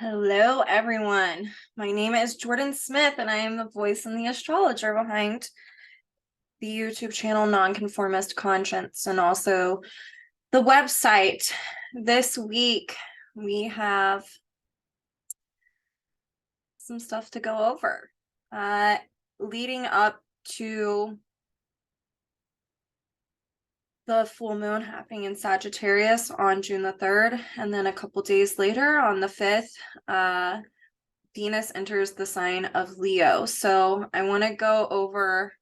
Hello, everyone. My name is Jordyn Smith, and I am the voice and the astrologer behind the YouTube channel Nonconformist Conscience and also the website. This week, we have some stuff to go over. Leading up to the full moon happening in Sagittarius on June the 3rd, and then a couple days later on the 5th, Venus enters the sign of Leo. So I want to go over,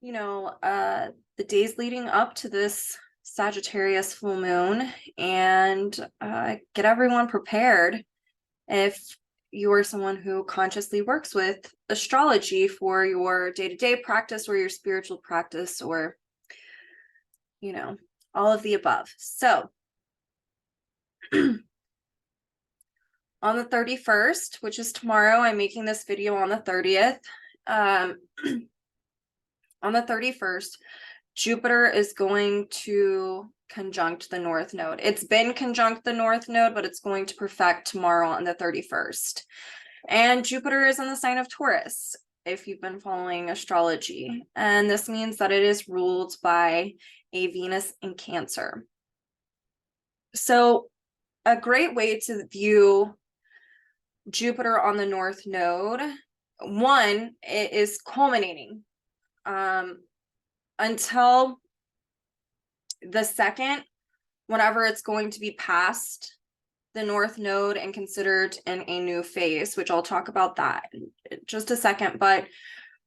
the days leading up to this Sagittarius full moon and get everyone prepared if you are someone who consciously works with astrology for your day-to-day practice or your spiritual practice or, all of the above. So on the 31st, which is tomorrow, I'm making this video on the 30th. On the 31st, Jupiter is going to conjunct the North Node. It's been conjunct the North Node, but it's going to perfect tomorrow on the 31st. And Jupiter is in the sign of Taurus, if you've been following astrology. And this means that it is ruled by a Venus in Cancer. So a great way to view Jupiter on the North Node, one, it is culminating. Until the second, whenever it's going to be past the North Node and considered in a new phase, which I'll talk about that in just a second. But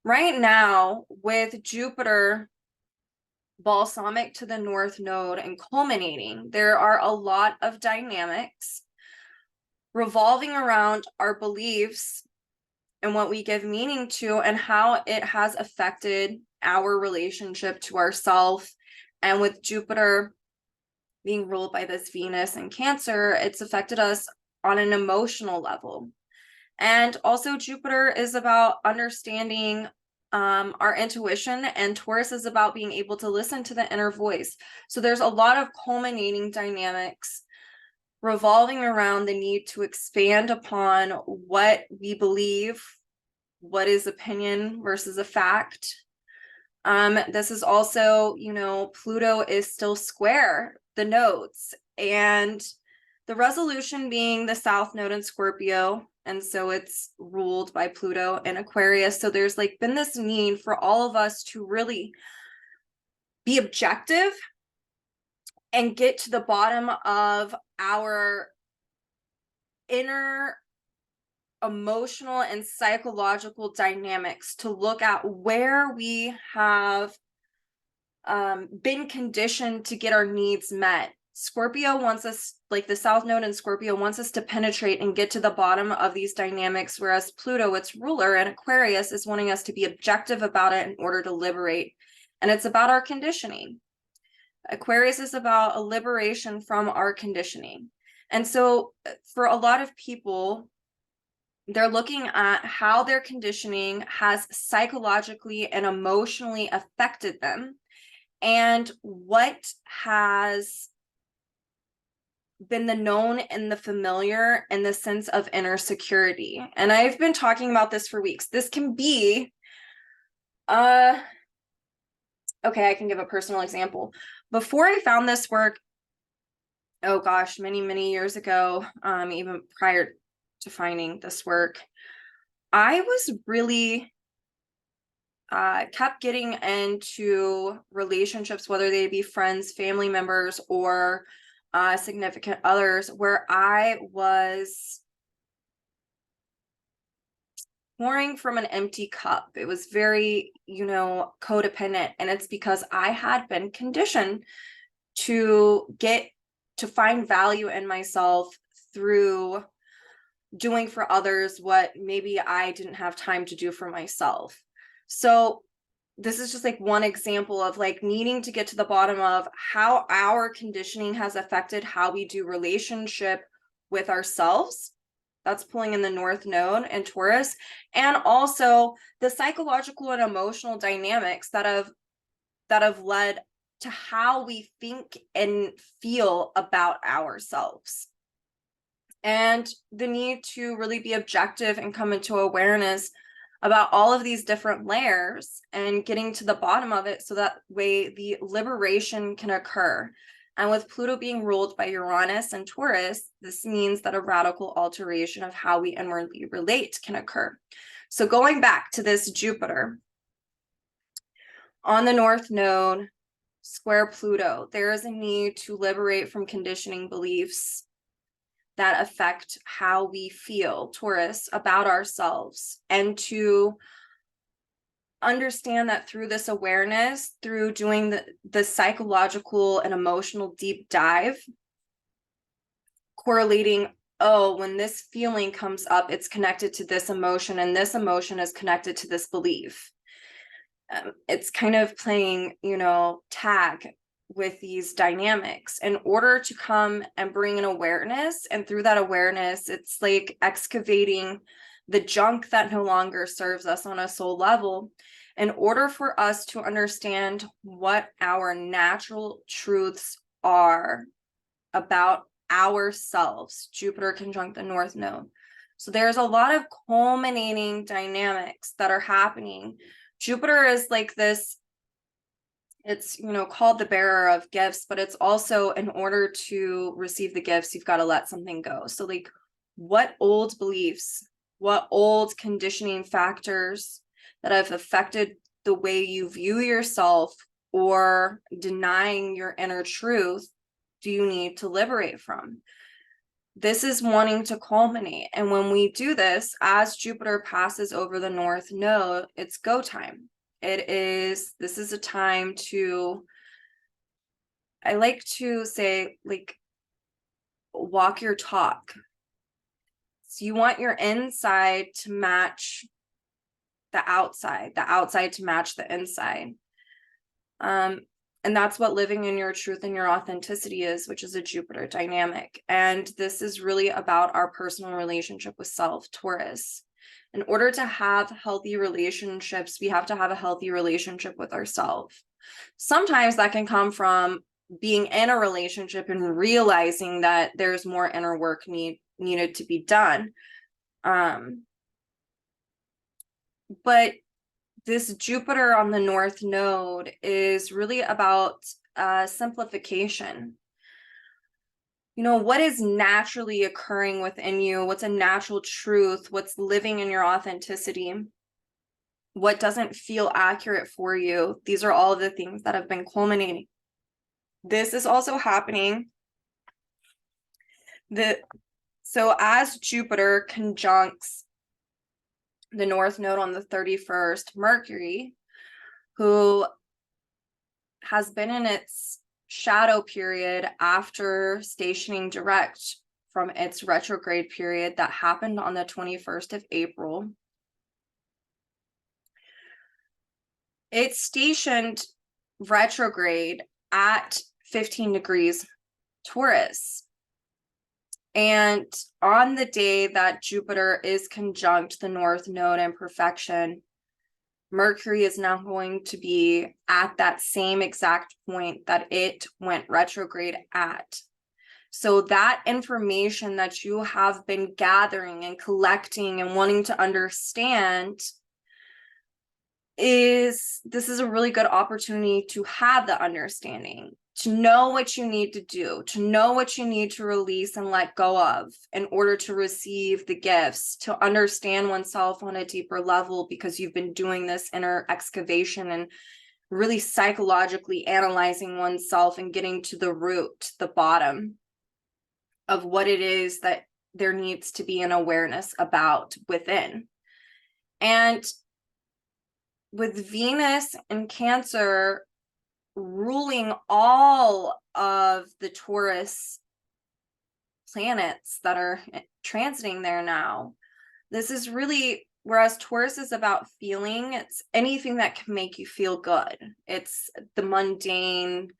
right now, with Jupiter balsamic to the North Node and culminating, there are a lot of dynamics revolving around our beliefs and what we give meaning to and how it has affected our relationship to ourselves. And with Jupiter being ruled by this Venus in Cancer, it's affected us on an emotional level. And also Jupiter is about understanding our intuition, and Taurus is about being able to listen to the inner voice. So there's a lot of culminating dynamics revolving around the need to expand upon what we believe, what is opinion versus a fact. This is also, Pluto is still square the nodes, and the resolution being the South Node in Scorpio, and so it's ruled by Pluto in Aquarius. So there's been this need for all of us to really be objective and get to the bottom of our inner emotional and psychological dynamics to look at where we have been conditioned to get our needs met. Scorpio wants us, the South Node in Scorpio wants us to penetrate and get to the bottom of these dynamics, whereas Pluto, its ruler in Aquarius, is wanting us to be objective about it in order to liberate. And it's about our conditioning. Aquarius is about a liberation from our conditioning. And so for a lot of people, they're looking at how their conditioning has psychologically and emotionally affected them, and what has been the known and the familiar in the sense of inner security. And I've been talking about this for weeks. This can be, okay, I can give a personal example. Before I found this work, oh gosh, many, many years ago, even prior to finding this work, I was really kept getting into relationships, whether they be friends, family members, or significant others, where I was pouring from an empty cup. It was very, codependent. And it's because I had been conditioned to find value in myself through doing for others what maybe I didn't have time to do for myself. So this is just one example of needing to get to the bottom of how our conditioning has affected how we do relationship with ourselves. That's pulling in the North Node and Taurus, and also the psychological and emotional dynamics that have led to how we think and feel about ourselves. and the need to really be objective and come into awareness about all of these different layers and getting to the bottom of it, so that way the liberation can occur. And with Pluto being ruled by Uranus and Taurus, this means that a radical alteration of how we inwardly relate can occur. So going back to this Jupiter on the North Node, square Pluto, there is a need to liberate from conditioning beliefs that affect how we feel, Taurus, about ourselves, and to understand that through this awareness, through doing the psychological and emotional deep dive, correlating, oh, when this feeling comes up, it's connected to this emotion, and this emotion is connected to this belief. It's kind of playing, tag with these dynamics in order to come and bring an awareness. And through that awareness, it's like excavating the junk that no longer serves us on a soul level, in order for us to understand what our natural truths are about ourselves. Jupiter conjunct the North Node. So there's a lot of culminating dynamics that are happening. Jupiter is like this, it's, called the bearer of gifts, but it's also, in order to receive the gifts, you've got to let something go. So like, what old beliefs, what old conditioning factors that have affected the way you view yourself or denying your inner truth do you need to liberate from? This is wanting to culminate. And when we do this, as Jupiter passes over the North Node, it's go time. This is a time to, I like to say, like, walk your talk. So you want your inside to match the outside to match the inside. And that's what living in your truth and your authenticity is, which is a Jupiter dynamic. And this is really about our personal relationship with self, Taurus. In order to have healthy relationships, we have to have a healthy relationship with ourselves. Sometimes that can come from being in a relationship and realizing that there's more inner work needed to be done. But this Jupiter on the North Node is really about simplification. What is naturally occurring within you? What's a natural truth? What's living in your authenticity? What doesn't feel accurate for you? These are all of the things that have been culminating. This is also happening. So as Jupiter conjuncts the North Node on the 31st, Mercury, who has been in its shadow period after stationing direct from its retrograde period that happened on the 21st of April. It stationed retrograde at 15 degrees Taurus. And on the day that Jupiter is conjunct the North Node in perfection, Mercury is now going to be at that same exact point that it went retrograde at. So that information that you have been gathering and collecting and wanting to understand this is a really good opportunity to have the understanding, to know what you need to do, to know what you need to release and let go of in order to receive the gifts, to understand oneself on a deeper level, because you've been doing this inner excavation and really psychologically analyzing oneself and getting to the root, the bottom of what it is that there needs to be an awareness about within. And with Venus and Cancer ruling all of the Taurus planets that are transiting there now, this is really, whereas Taurus is about feeling, it's anything that can make you feel good. It's the mundane,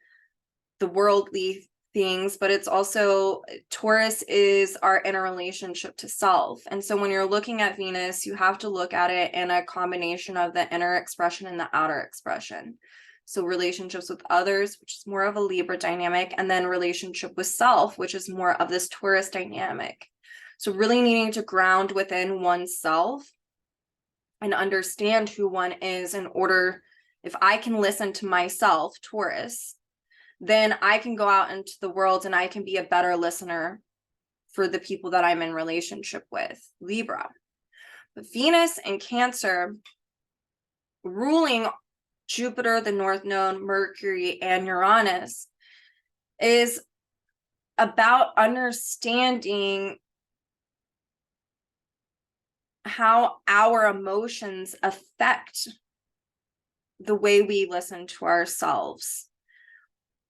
the worldly things, but it's also, Taurus is our inner relationship to self. And so when you're looking at Venus, you have to look at it in a combination of the inner expression and the outer expression. So relationships with others, which is more of a Libra dynamic, and then relationship with self, which is more of this Taurus dynamic. So really needing to ground within oneself and understand who one is in order, if I can listen to myself, Taurus, then I can go out into the world and I can be a better listener for the people that I'm in relationship with, Libra. But Venus and Cancer, ruling Jupiter, the North Node, Mercury, and Uranus, is about understanding how our emotions affect the way we listen to ourselves,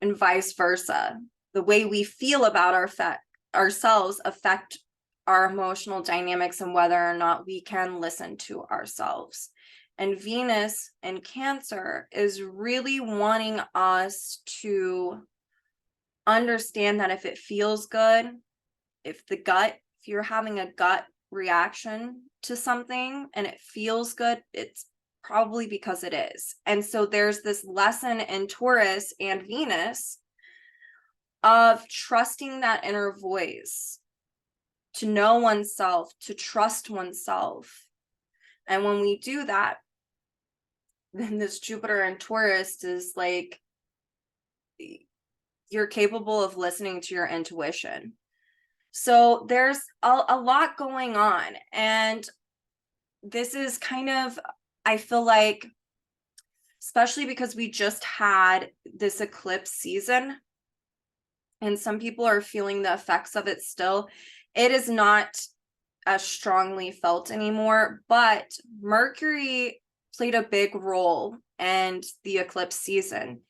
and vice versa. The way we feel about ourselves affect our emotional dynamics and whether or not we can listen to ourselves. And Venus in Cancer is really wanting us to understand that if it feels good, if you're having a gut reaction to something and it feels good, it's probably because it is. And so there's this lesson in Taurus and Venus of trusting that inner voice, to know oneself, to trust oneself. And when we do that, then this Jupiter and Taurus is like, you're capable of listening to your intuition. So there's a lot going on. And this is kind of, I feel like, especially because we just had this eclipse season and some people are feeling the effects of it still, it is not as strongly felt anymore. But Mercury played a big role in the eclipse season.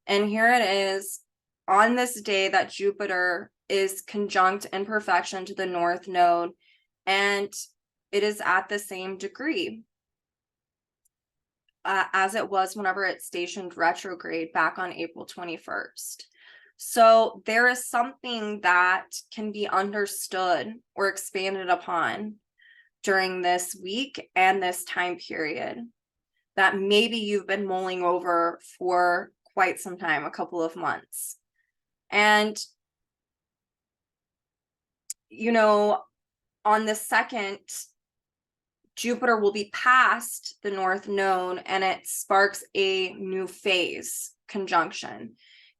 And here it is on this day that Jupiter is conjunct in perfection to the North Node, and it is at the same degree as it was whenever it stationed retrograde back on April 21st. So there is something that can be understood or expanded upon during this week and this time period that maybe you've been mulling over for quite some time, a couple of months. And, you know, on the 2nd, Jupiter will be past the North Node and it sparks a new phase conjunction,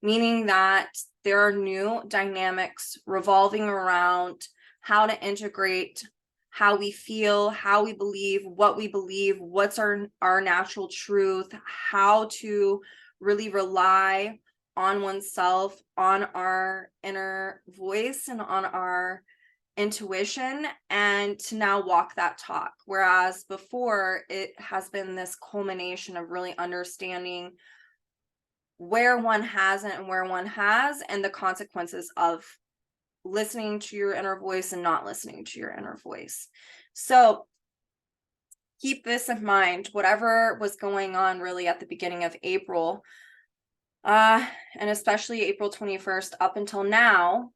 meaning that there are new dynamics revolving around how to integrate how we feel, how we believe, what's our natural truth, how to really rely on oneself, on our inner voice, and on our intuition, and to now walk that talk. Whereas before, it has been this culmination of really understanding where one hasn't and where one has, and the consequences of listening to your inner voice and not listening to your inner voice. So keep this in mind, whatever was going on really at the beginning of April, and especially April 21st up until now,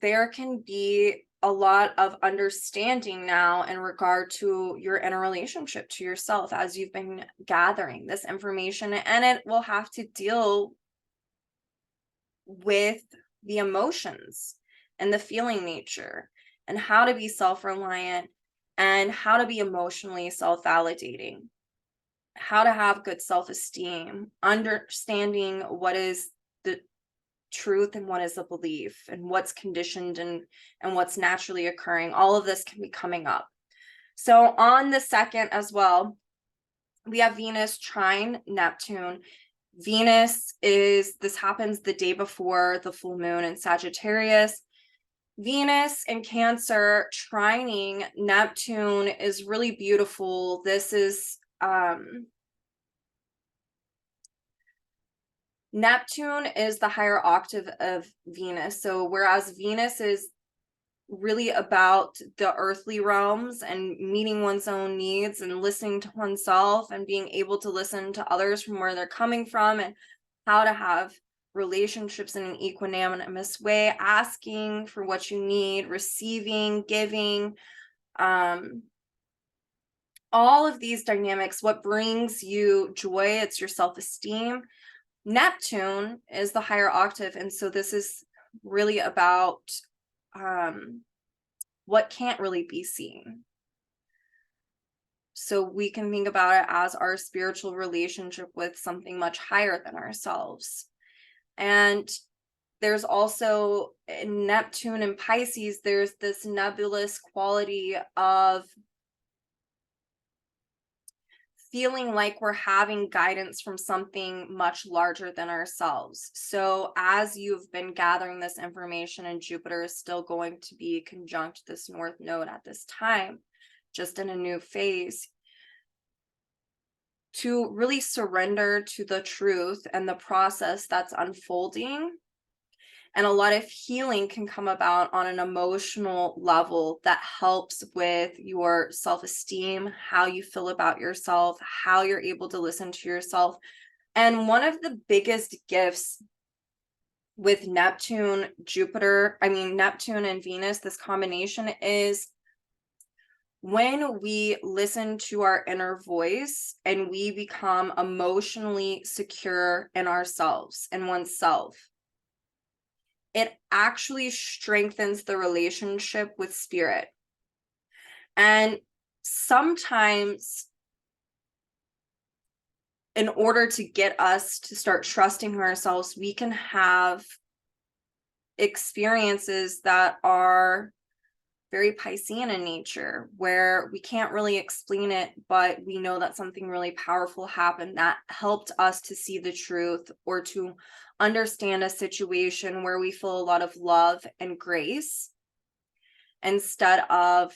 there can be a lot of understanding now in regard to your inner relationship to yourself as you've been gathering this information, and it will have to deal with the emotions and the feeling nature and how to be self-reliant and how to be emotionally self-validating, how to have good self-esteem, understanding what is the truth and what is a belief and what's conditioned and what's naturally occurring. All of this can be coming up. So on the 2nd as well, we have Venus trine Neptune. This happens the day before the full moon in Sagittarius. Venus in Cancer trining Neptune is really beautiful. This is Neptune is the higher octave of Venus. So whereas Venus is really about the earthly realms and meeting one's own needs and listening to oneself and being able to listen to others from where they're coming from and how to have relationships in an equanimous way, asking for what you need, receiving, giving, all of these dynamics, what brings you joy, it's your self-esteem. Neptune is the higher octave, and so this is really about what can't really be seen. So we can think about it as our spiritual relationship with something much higher than ourselves. And there's also in Neptune and Pisces, there's this nebulous quality of feeling like we're having guidance from something much larger than ourselves. So as you've been gathering this information, and Jupiter is still going to be conjunct this North Node at this time, just in a new phase, to really surrender to the truth and the process that's unfolding. And a lot of healing can come about on an emotional level that helps with your self-esteem, how you feel about yourself, how you're able to listen to yourself. And one of the biggest gifts with Neptune and Venus, this combination, is when we listen to our inner voice and we become emotionally secure in ourselves and oneself, it actually strengthens the relationship with spirit. And sometimes, in order to get us to start trusting ourselves, we can have experiences that are very Piscean in nature, where we can't really explain it, but we know that something really powerful happened that helped us to see the truth, or to understand a situation where we feel a lot of love and grace instead of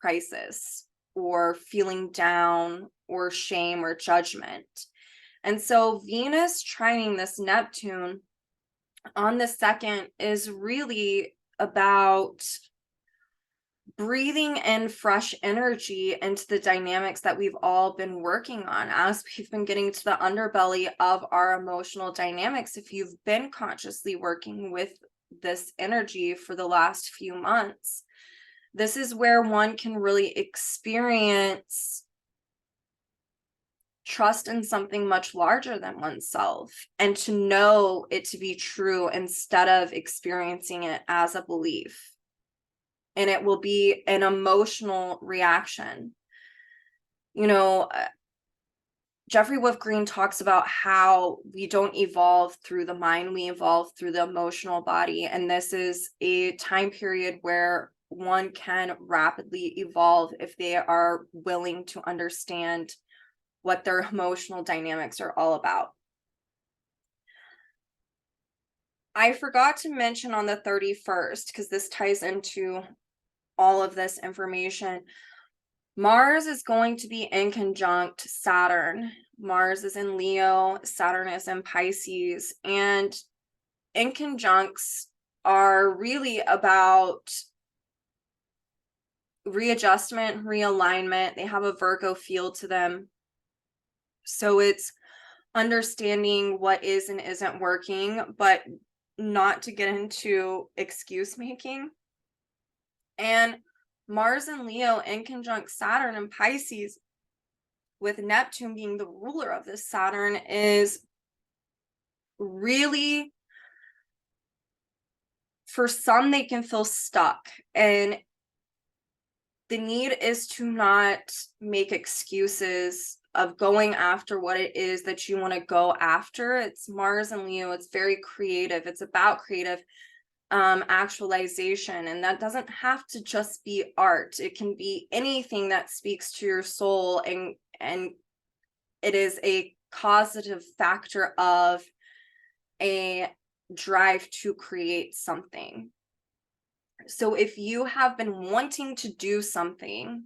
crisis or feeling down or shame or judgment. And so Venus trining this Neptune on the 2nd is really about breathing in fresh energy into the dynamics that we've all been working on as we've been getting to the underbelly of our emotional dynamics. If you've been consciously working with this energy for the last few months, this is where one can really experience trust in something much larger than oneself, and to know it to be true instead of experiencing it as a belief. And it will be an emotional reaction. You know, Jeffrey Wolf Green talks about how we don't evolve through the mind, we evolve through the emotional body. And this is a time period where one can rapidly evolve if they are willing to understand what their emotional dynamics are all about. I forgot to mention on the 31st, because this ties into all of this information, Mars is going to be in conjunct Saturn. Mars is in Leo, Saturn is in Pisces, and inconjuncts are really about readjustment, realignment. They have a Virgo feel to them. So it's understanding what is and isn't working, but not to get into excuse making. And Mars and Leo in conjunct Saturn and Pisces, with Neptune being the ruler of this Saturn, is really, for some, they can feel stuck. And the need is to not make excuses of going after what it is that you want to go after. It's Mars and Leo. It's very creative. It's about creative actualization. And that doesn't have to just be art. It can be anything that speaks to your soul, and it is a causative factor of a drive to create something. So if you have been wanting to do something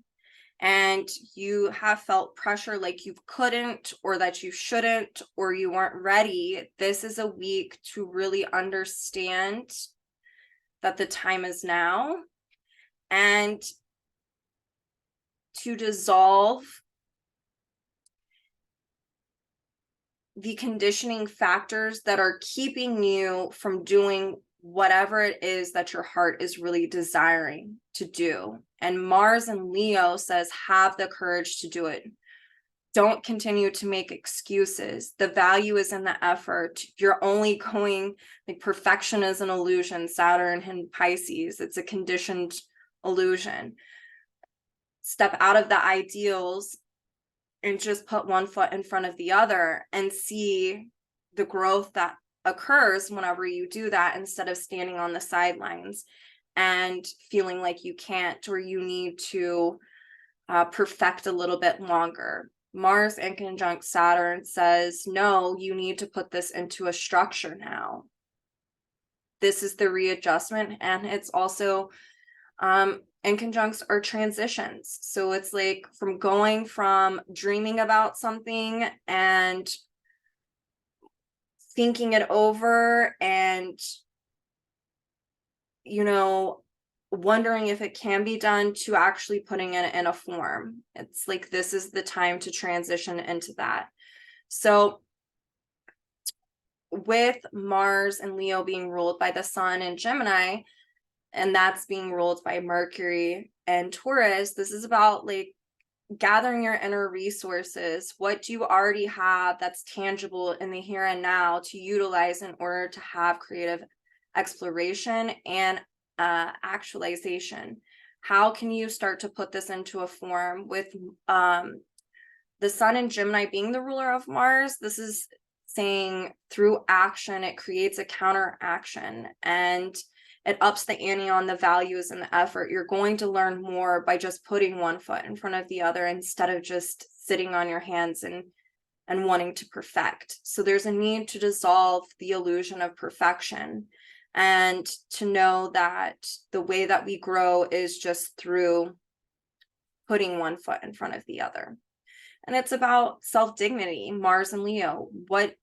and you have felt pressure like you couldn't, or that you shouldn't, or you weren't ready, this is a week to really understand that the time is now, and to dissolve the conditioning factors that are keeping you from doing whatever it is that your heart is really desiring to do. And Mars and Leo says, have the courage to do it. don't continue to make excuses. The value is in the effort. You're only going, like, perfection is an illusion. Saturn and Pisces, it's a conditioned illusion. Step out of the ideals and just put one foot in front of the other and see the growth that occurs whenever you do that, instead of standing on the sidelines and feeling like you can't, or you need to perfect a little bit longer. Mars in conjunct Saturn says, no, you need to put this into a structure now. This is the readjustment. And it's also inconjuncts are transitions. So it's like from going from dreaming about something and thinking it over and, you know, wondering if it can be done, to actually putting it in a form. It's like, this is the time to transition into that. So with Mars and Leo being ruled by the sun in Gemini, and that's being ruled by Mercury and Taurus, this is about like gathering your inner resources. What do you already have that's tangible in the here and now to utilize in order to have creative exploration and actualization? How can you start to put this into a form? With the sun in Gemini being the ruler of Mars, this is saying through action, it creates a counter action, and it ups the ante on the values and the effort. You're going to learn more by just putting one foot in front of the other, instead of just sitting on your hands and wanting to perfect. So there's a need to dissolve the illusion of perfection, and to know that the way that we grow is just through putting one foot in front of the other. And it's about self-dignity. Mars and Leo, what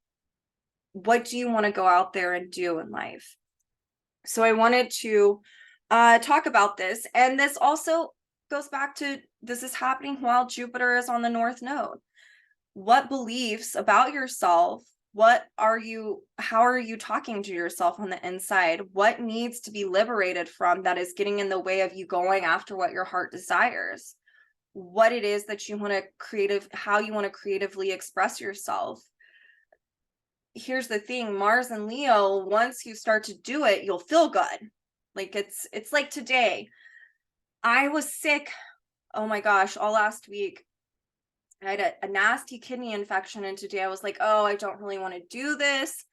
do you want to go out there and do in life? So I wanted to talk about this. And this also goes back to, this is happening while Jupiter is on the North Node. What beliefs about yourself, how are you talking to yourself on the inside? What needs to be liberated from that is getting in the way of you going after what your heart desires? What it is that you want to how you want to creatively express yourself. Here's the thing, Mars and Leo, once you start to do it, you'll feel good. Like it's like today. I was sick, oh my gosh, all last week. I had a nasty kidney infection, and today I was like, oh, I don't really want to do this.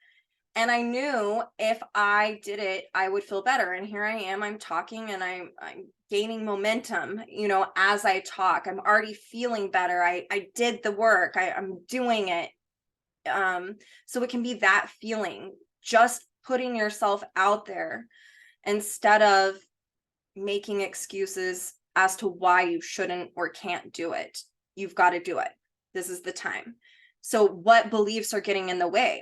And I knew if I did it, I would feel better. And here I am, I'm talking, and I'm gaining momentum, you know, as I talk. I'm already feeling better. I did the work. I'm doing it. So it can be that feeling, just putting yourself out there instead of making excuses as to why you shouldn't or can't do it. You've got to do it. This is the time. So what beliefs are getting in the way?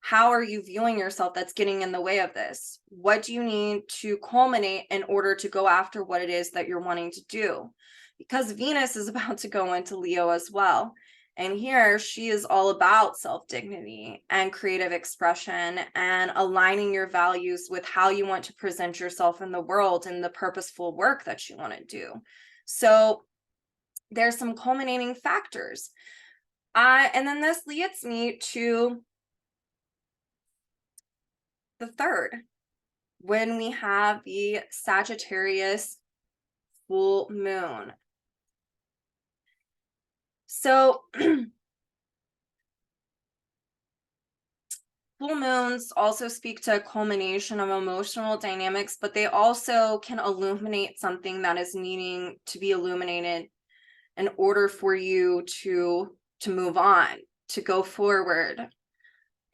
How are you viewing yourself that's getting in the way of this? What do you need to culminate in order to go after what it is that you're wanting to do? Because Venus is about to go into Leo as well. And here she is all about self-dignity and creative expression and aligning your values with how you want to present yourself in the world and the purposeful work that you want to do. So there's some culminating factors. And then this leads me to the third, when we have the Sagittarius full moon. So full moons also speak to a culmination of emotional dynamics, but they also can illuminate something that is needing to be illuminated in order for you to move on, to go forward.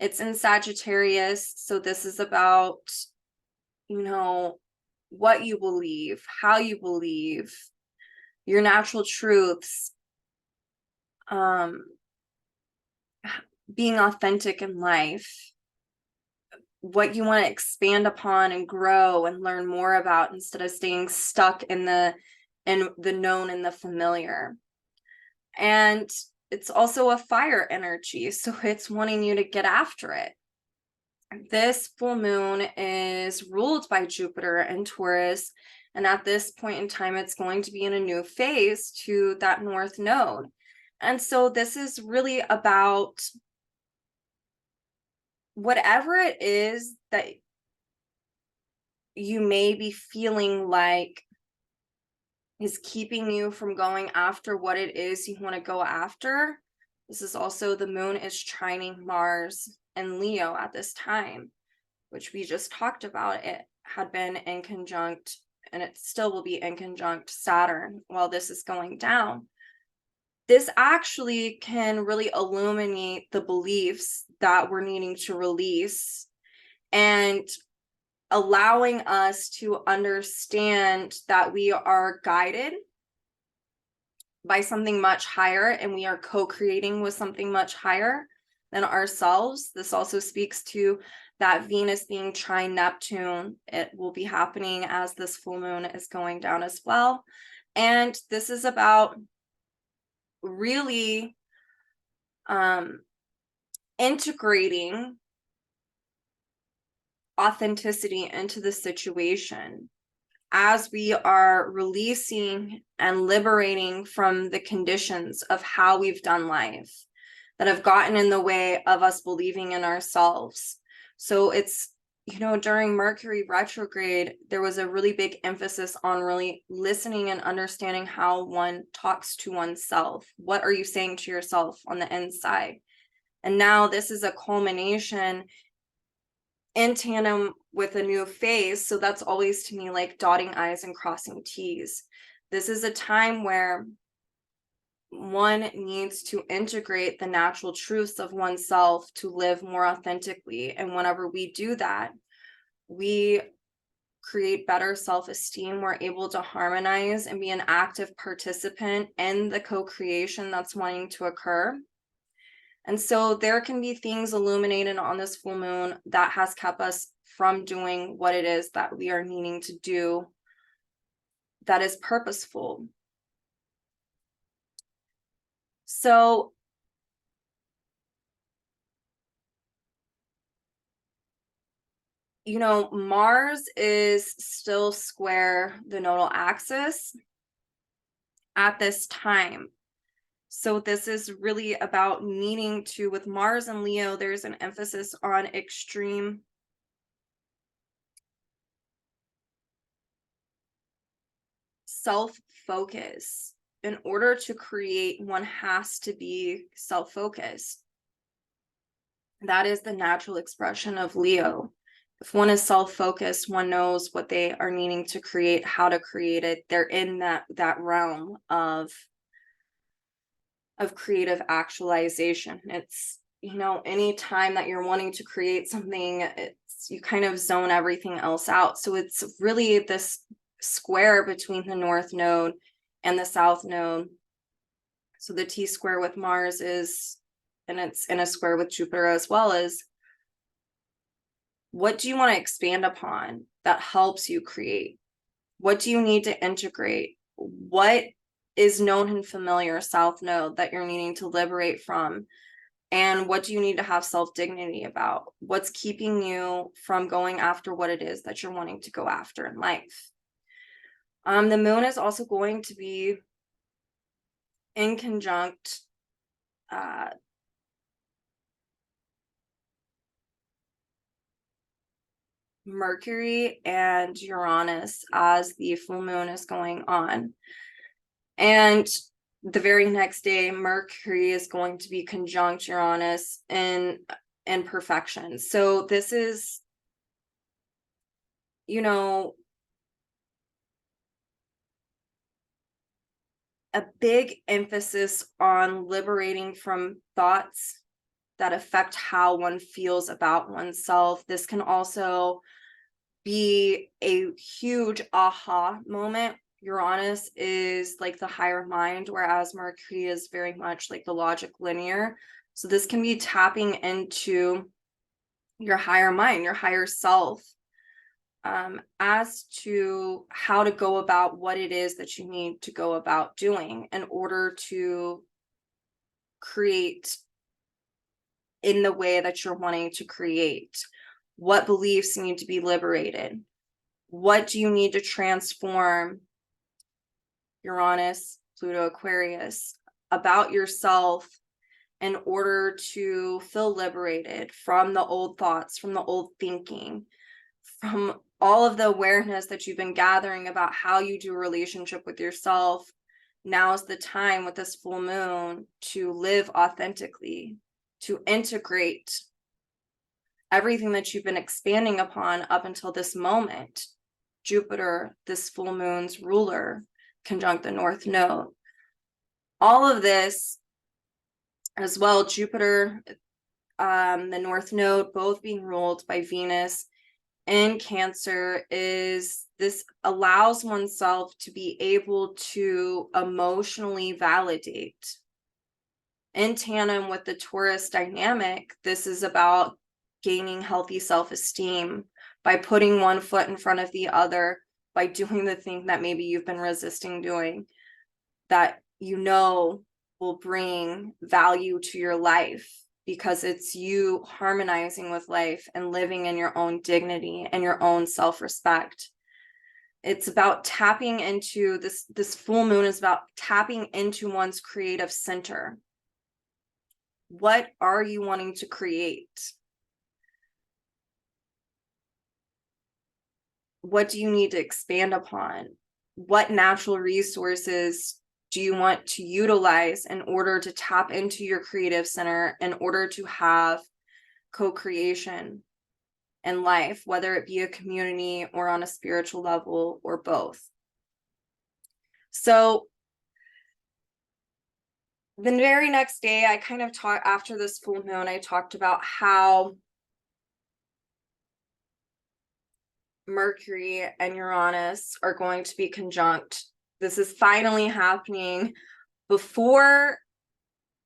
It's in Sagittarius, so this is about, you know, what you believe, how you believe, your natural truths, being authentic in life, what you want to expand upon and grow and learn more about, instead of staying stuck in the known and the familiar. And it's also a fire energy, so it's wanting you to get after it. This full moon is ruled by Jupiter and Taurus, and at this point in time, it's going to be in a new phase to that North Node. And so this is really about whatever it is that you may be feeling like is keeping you from going after what it is you want to go after. This is also, the moon is trining Mars and Leo at this time, which we just talked about. It had been in conjunct, and it still will be in conjunct Saturn while this is going down. This actually can really illuminate the beliefs that we're needing to release, and allowing us to understand that we are guided by something much higher, and we are co-creating with something much higher than ourselves. This also speaks to that Venus being trine Neptune. It will be happening as this full moon is going down as well. And this is about really integrating authenticity into the situation as we are releasing and liberating from the conditions of how we've done life that have gotten in the way of us believing in ourselves. So it's, you know, during Mercury retrograde, there was a really big emphasis on really listening and understanding how one talks to oneself. What are you saying to yourself on the inside? And now this is a culmination in tandem with a new phase. So that's always, to me, like dotting I's and crossing T's. This is a time where one needs to integrate the natural truths of oneself to live more authentically. And whenever we do that, we create better self-esteem. We're able to harmonize and be an active participant in the co-creation that's wanting to occur. And so there can be things illuminated on this full moon that has kept us from doing what it is that we are needing to do that is purposeful. So you know, Mars is still square the nodal axis at this time. So this is really about needing to, with Mars and Leo, there's an emphasis on extreme self-focus. In order to create, one has to be self-focused. That is the natural expression of Leo. If one is self-focused, one knows what they are needing to create, how to create it. They're in that realm of creative actualization. It's, you know, any time that you're wanting to create something, it's, you kind of zone everything else out. So it's really this square between the North Node and the South Node. So the T square with Mars is, and it's in a square with Jupiter as well, as what do you want to expand upon that helps you create? What do you need to integrate? What is known and familiar South Node that you're needing to liberate from? And what do you need to have self-dignity about? What's keeping you from going after what it is that you're wanting to go after in life? The moon is also going to be in conjunct Mercury and Uranus as the full moon is going on. And the very next day, Mercury is going to be conjunct Uranus in perfection. So this is, you know, a big emphasis on liberating from thoughts that affect how one feels about oneself. This can also be a huge aha moment. Uranus is like the higher mind, whereas Mercury is very much like the logic linear. So this can be tapping into your higher mind, your higher self, as to how to go about what it is that you need to go about doing in order to create in the way that you're wanting to create. What beliefs need to be liberated? What do you need to transform? Uranus, Pluto, Aquarius. about yourself in order to feel liberated from the old thoughts, from the old thinking, from all of the awareness that you've been gathering about how you do a relationship with yourself. Now's the time with this full moon to live authentically, to integrate everything that you've been expanding upon up until this moment. Jupiter, this full moon's ruler, conjunct the North Node. All of this as well, Jupiter, the North Node, both being ruled by Venus in Cancer, is this allows oneself to be able to emotionally validate. In tandem with the Taurus dynamic, this is about gaining healthy self-esteem by putting one foot in front of the other, by doing the thing that maybe you've been resisting doing, that you know will bring value to your life, because it's you harmonizing with life and living in your own dignity and your own self-respect. It's about tapping into this full moon is about tapping into one's creative center. What are you wanting to create? What do you need to expand upon? What natural resources do you want to utilize in order to tap into your creative center, in order to have co-creation in life, whether it be a community or on a spiritual level or both? So the very next day, I kind of talked, after this full moon, I talked about how Mercury and Uranus are going to be conjunct. This is finally happening. Before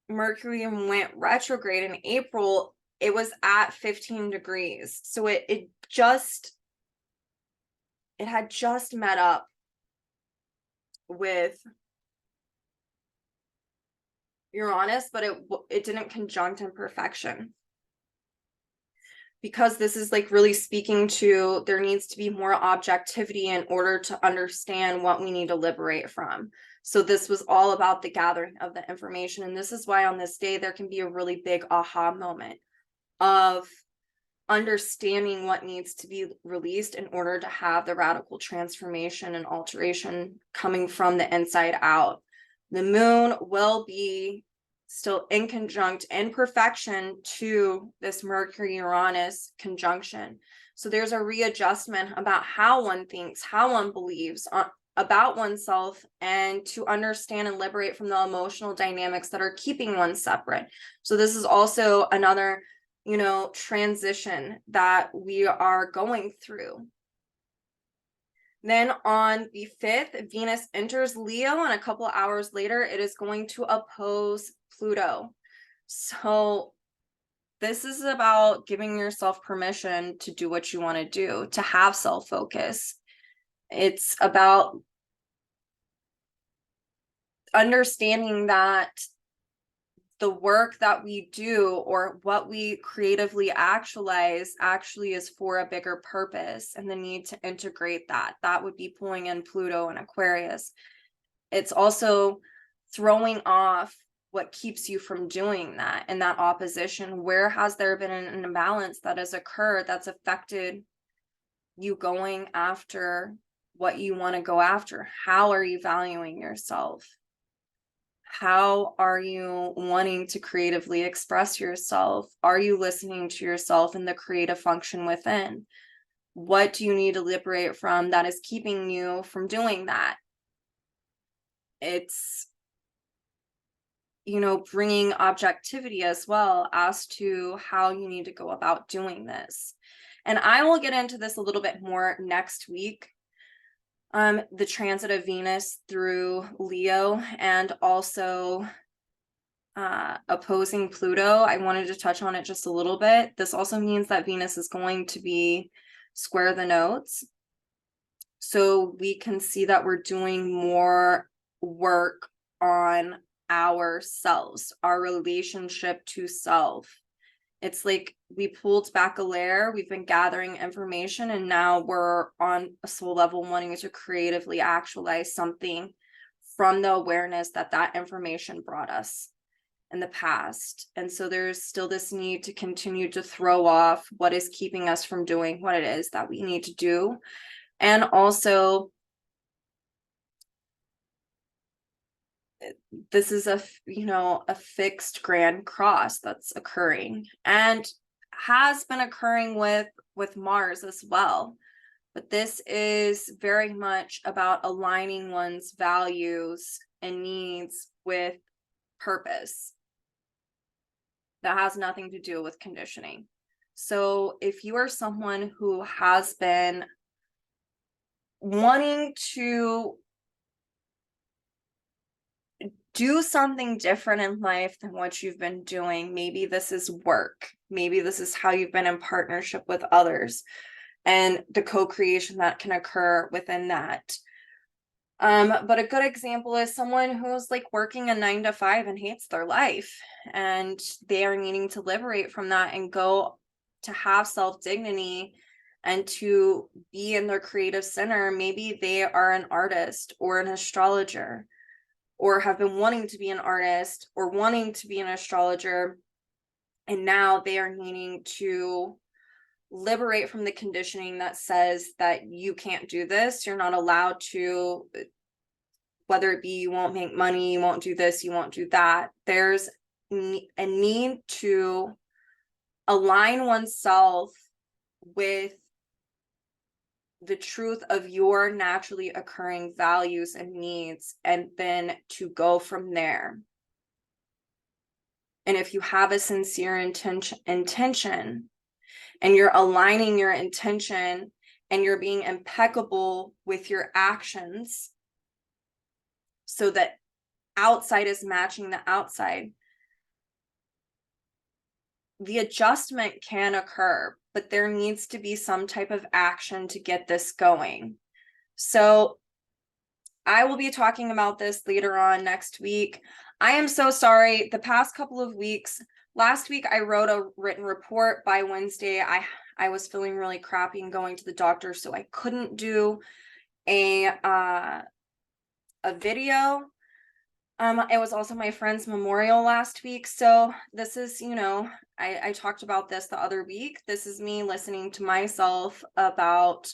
Mercury went retrograde in April, it was at 15 degrees. So it had just met up with Uranus, but it didn't conjunct in perfection. Because this is like really speaking to, there needs to be more objectivity in order to understand what we need to liberate from. So this was all about the gathering of the information. And this is why on this day, there can be a really big aha moment of understanding what needs to be released in order to have the radical transformation and alteration coming from the inside out. The moon will be still in conjunct in perfection to this Mercury-Uranus conjunction. So there's a readjustment about how one thinks, how one believes about oneself, and to understand and liberate from the emotional dynamics that are keeping one separate. So this is also another, transition that we are going through. Then on the 5th, Venus enters Leo, and a couple of hours later, it is going to oppose Pluto. So this is about giving yourself permission to do what you want to do, to have self-focus. It's about understanding that the work that we do, or what we creatively actualize, actually is for a bigger purpose, and the need to integrate that would be pulling in Pluto and Aquarius. It's also throwing off what keeps you from doing that, and that opposition. Where has there been an imbalance that has occurred that's affected you going after what you want to go after? How are you valuing yourself? How are you wanting to creatively express yourself? Are you listening to yourself and the creative function within? What do you need to liberate from that is keeping you from doing that? It's, bringing objectivity as well as to how you need to go about doing this. And I will get into this a little bit more next week. The transit of Venus through Leo, and also opposing Pluto. I wanted to touch on it just a little bit. This also means that Venus is going to be square the nodes. So we can see that we're doing more work on ourselves, our relationship to self. It's like we pulled back a layer, we've been gathering information, and now we're on a soul level wanting to creatively actualize something from the awareness that that information brought us in the past. And so there's still this need to continue to throw off what is keeping us from doing what it is that we need to do. And also, this is a, you know, a fixed grand cross that's occurring and has been occurring with Mars as well. But this is very much about aligning one's values and needs with purpose. That has nothing to do with conditioning. So if you are someone who has been wanting to do something different in life than what you've been doing, maybe this is work, maybe this is how you've been in partnership with others and the co-creation that can occur within that. But a good example is someone who's like working a 9-to-5 and hates their life, and they are needing to liberate from that and go to have self-dignity and to be in their creative center. Maybe they are an artist or an astrologer, or have been wanting to be an artist or wanting to be an astrologer, and now they are needing to liberate from the conditioning that says that you can't do this, you're not allowed to, whether it be you won't make money, you won't do this, you won't do that. There's a need to align oneself with the truth of your naturally occurring values and needs, and then to go from there. And if you have a sincere intention and you're aligning your intention and you're being impeccable with your actions so that outside is matching the outside, the adjustment can occur, but there needs to be some type of action to get this going. So I will be talking about this later on next week. I am so sorry. The past couple of weeks, last week I wrote a written report. By Wednesday, I was feeling really crappy and going to the doctor, so I couldn't do a video. It was also my friend's memorial last week. So this is, you know, I talked about this the other week. This is me listening to myself about,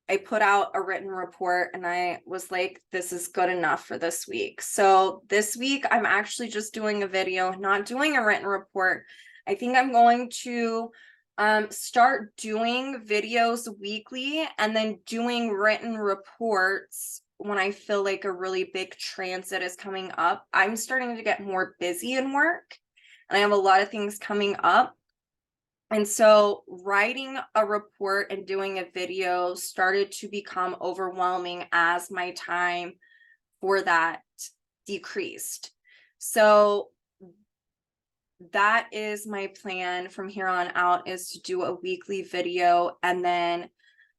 I put out a written report and I was like, this is good enough for this week. So this week I'm actually just doing a video, not doing a written report. I think I'm going to start doing videos weekly and then doing written reports when I feel like a really big transit is coming up. I'm starting to get more busy in work and I have a lot of things coming up. And so writing a report and doing a video started to become overwhelming as my time for that decreased. So that is my plan from here on out, is to do a weekly video and then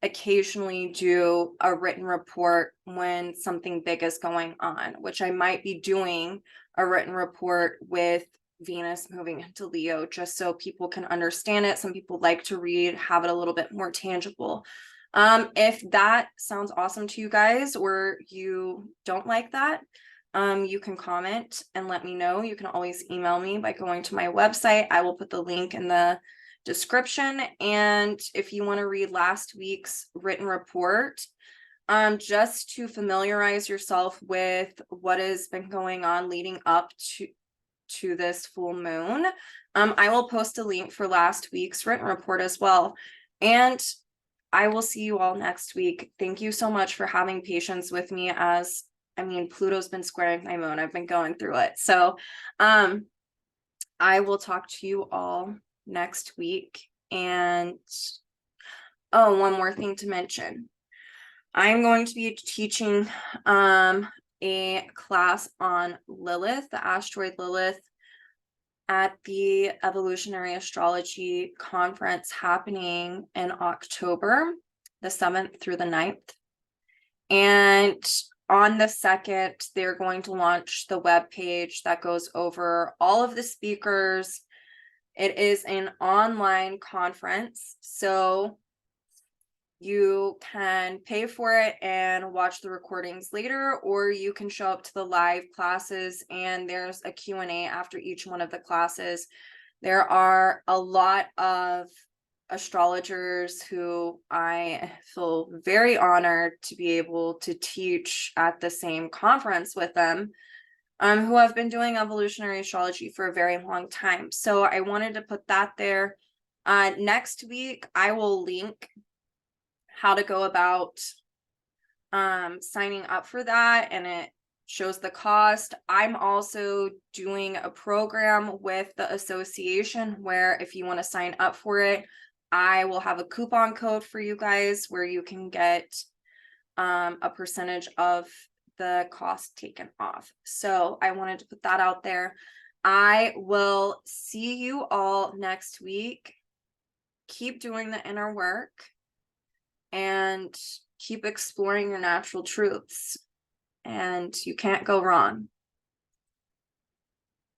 occasionally do a written report when something big is going on, which I might be doing a written report with Venus moving into Leo, just so people can understand it. Some people like to read, have it a little bit more tangible. If that sounds awesome to you guys, or you don't like that, you can comment and let me know. You can always email me by going to my website. I will put the link in the description. And if you want to read last week's written report, just to familiarize yourself with what has been going on leading up to this full moon, I will post a link for last week's written report as well. And I will see you all next week. Thank you so much for having patience with me, as I mean, Pluto's been squaring my moon. I've been going through it. So I will talk to you all next week. And oh, one more thing to mention. I'm going to be teaching a class on Lilith, the asteroid Lilith, at the Evolutionary Astrology Conference happening in October, the 7th through the 9th. And on the 2nd, they're going to launch the webpage that goes over all of the speakers. It is an online conference, so You can pay for it and watch the recordings later, or you can show up to the live classes and there's a Q&A after each one of the classes. There are a lot of astrologers who I feel very honored to be able to teach at the same conference with them, who have been doing evolutionary astrology for a very long time. So I wanted to put that there. Next week, I will link how to go about signing up for that, and it shows the cost. I'm also doing a program with the association where if you want to sign up for it, I will have a coupon code for you guys where you can get a percentage of the cost taken off. So I wanted to put that out there. I will see you all next week. Keep doing the inner work and keep exploring your natural truths, and you can't go wrong.